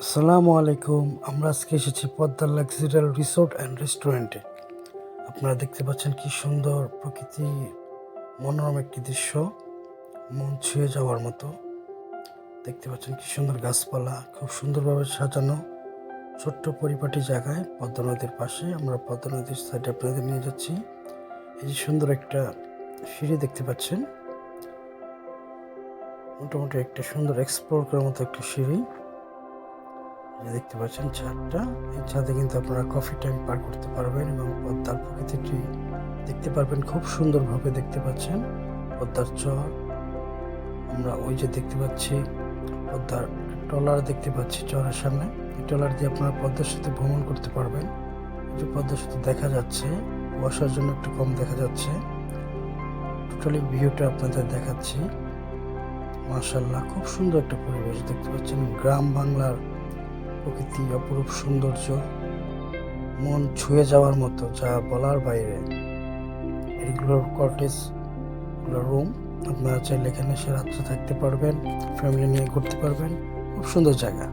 আসসালামু আলাইকুম। আমরা আজকে এসেছি পদ্মার লাক্সারিয়াল রিসোর্ট অ্যান্ড রেস্টুরেন্টে। আপনারা দেখতে পাচ্ছেন কি সুন্দর প্রকৃতি, মনোরম একটি দৃশ্য, মন ছুঁয়ে যাওয়ার মতো। দেখতে পাচ্ছেন কি সুন্দর গাছপালা, খুব সুন্দরভাবে সাজানো ছোট্ট পরিপাটি জায়গায় পদ্মা নদীর পাশে। আমরা পদ্মা নদীর সাইডে আপনাদের নিয়ে যাচ্ছি। এই যে সুন্দর একটা সিঁড়ি দেখতে পাচ্ছেন, মোটামুটি একটা সুন্দর এক্সপ্লোর করার মতো একটা সিঁড়ি। দেখতে পাচ্ছেন ছাদটা, এই ছাদে কিন্তু আপনারা কফি টাইম পার করতে পারবেন এবং পদ্মার প্রকৃতিটি দেখতে পারবেন। খুব সুন্দরভাবে দেখতে পাচ্ছেন পদ্মার চর। আমরা ওই যে দেখতে পাচ্ছি পদ্মার ট্রলার দেখতে পাচ্ছি চরের সামনে। এই ট্রলার দিয়ে আপনারা পদ্মার সাথে ভ্রমণ করতে পারবেন। এই যে পদ্মার সাথে দেখা যাচ্ছে, বসার জন্য একটু কম দেখা যাচ্ছে। টোটালি ভিউটা আপনাদের দেখাচ্ছি। মাশাআল্লাহ, খুব সুন্দর একটা পরিবেশ দেখতে পাচ্ছেন। গ্রাম বাংলার প্রকৃতি, অপরূপ সৌন্দর্য, মন ছুঁয়ে যাওয়ার মতো, যা বলার বাইরে। এগুলোর কটেজ, রুম, আপনারা চাইলে এখানে এসে রাত্রে থাকতে পারবেন, ফ্যামিলি নিয়ে ঘুরতে পারবেন। খুব সুন্দর জায়গা।